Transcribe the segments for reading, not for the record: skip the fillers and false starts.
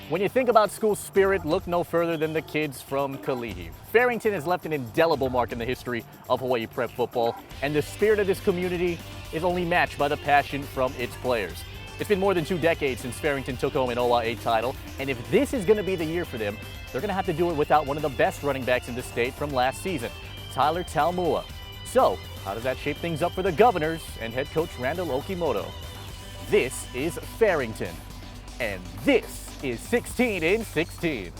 When you think about school spirit, look no further than the kids from Kalihi. Farrington has left an indelible mark in the history of Hawaii prep football, and the spirit of this community is only matched by the passion from its players. It's been more than 2 decades since Farrington took home an OIA title, and if this is going to be the year for them, they're going to have to do it without one of the best running backs in the state from last season, Tyler Talmua. So, how does that shape things up for the Governors and head coach Randall Okimoto? This is Farrington, and this is 16 in 16.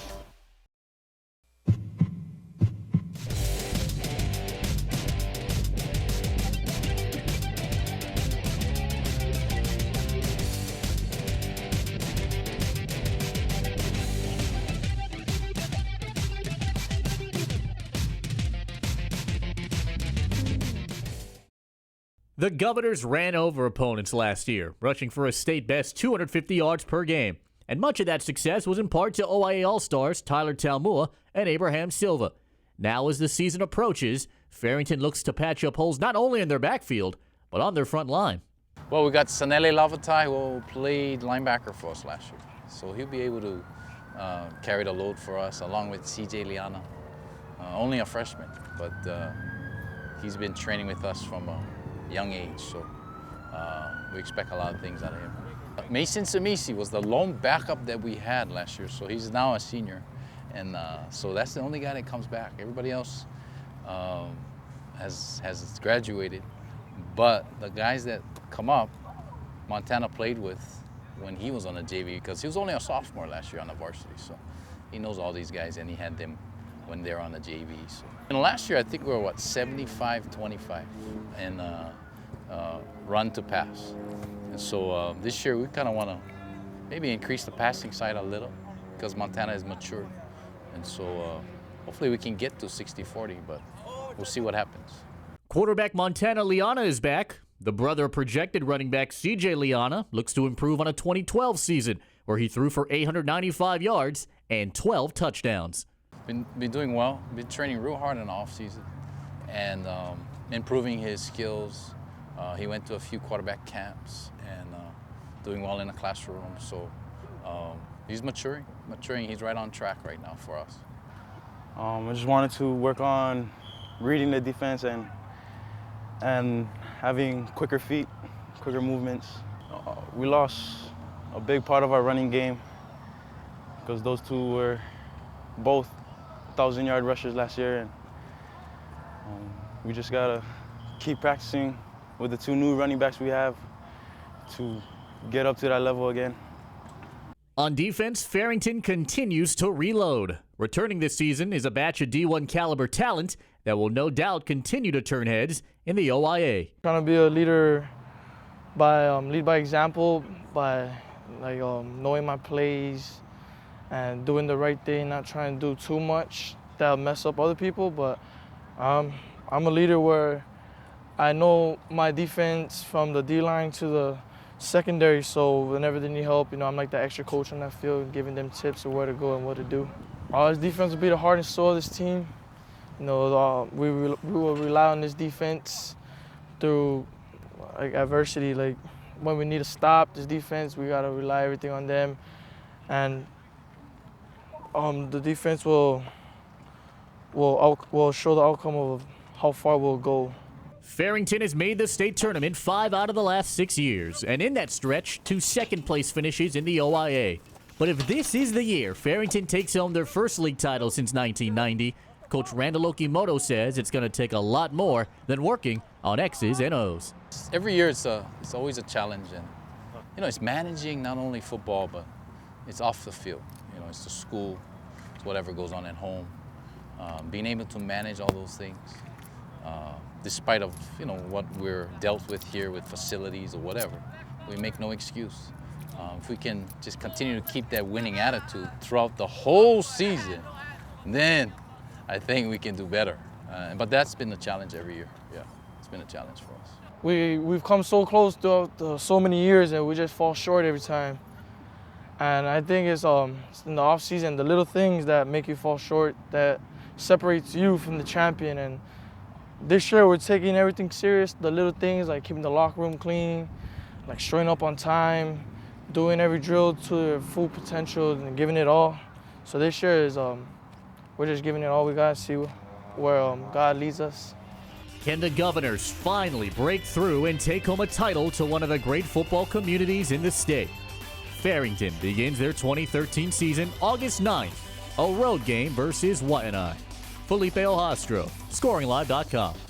The Governors ran over opponents last year, rushing for a state-best 250 yards per game. And much of that success was in part to OIA All-Stars Tyler Talmua and Abraham Silva. Now as the season approaches, Farrington looks to patch up holes not only in their backfield, but on their front line. Well, we got Sanele Lavatai, who played linebacker for us last year. So he'll be able to carry the load for us, along with CJ Liana. Only a freshman, but he's been training with us from a young age, so we expect a lot of things out of him. Mason Samisi was the lone backup that we had last year, so he's now a senior, and so that's the only guy that comes back. Everybody else has graduated, but the guys that come up, Montana played with when he was on the JV, because he was only a sophomore last year on the varsity, so he knows all these guys, and he had them when they're on the JV. So. And last year, I think we were, 75-25 and run to pass. And so this year, we kind of want to maybe increase the passing side a little because Montana is mature. And so hopefully we can get to 60-40, but we'll see what happens. Quarterback Montana Liana is back. The brother of projected running back CJ Liana looks to improve on a 2012 season where he threw for 895 yards and 12 touchdowns. Been doing well. Been training real hard in the off season and improving his skills. He went to a few quarterback camps and doing well in the classroom. So he's maturing. He's right on track right now for us. I just wanted to work on reading the defense and having quicker feet, quicker movements. We lost a big part of our running game because those two were both 1,000-yard rushers last year, and we just gotta keep practicing with the 2 new running backs we have to get up to that level again. On defense, Farrington continues to reload. Returning this season is a batch of D1 caliber talent that will no doubt continue to turn heads in the OIA. Trying to be a leader by lead by example, by knowing my plays and doing the right thing, not trying to do too much that'll mess up other people. But I'm a leader where I know my defense from the D-line to the secondary, so whenever they need help, I'm like the extra coach on that field, giving them tips of where to go and what to do. This defense will be the heart and soul of this team. We will rely on this defense through adversity. Like when we need to stop this defense, we gotta rely everything on them, and the defense will show the outcome of how far we'll go. Farrington has made the state tournament 5 out of the last 6 years, and in that stretch, 2 second-place finishes in the OIA. But if this is the year Farrington takes home their first league title since 1990, Coach Randall Okimoto says it's going to take a lot more than working on X's and O's. Every year it's always a challenge, and it's managing not only football, but it's off the field. It's the school, it's whatever goes on at home. Being able to manage all those things, despite of what we're dealt with here with facilities or whatever, we make no excuse. If we can just continue to keep that winning attitude throughout the whole season, then I think we can do better. But that's been the challenge every year. Yeah, it's been a challenge for us. We've come so close throughout so many years, and we just fall short every time. And I think it's in the off season, the little things that make you fall short, that separates you from the champion. And this year we're taking everything serious, the little things like keeping the locker room clean, like showing up on time, doing every drill to their full potential and giving it all. So this year is we're just giving it all we got, see where God leads us. Can the Governors finally break through and take home a title to one of the great football communities in the state? Farrington begins their 2013 season August 9th, a road game versus Waianae. Felipe Ojastro, ScoringLive.com.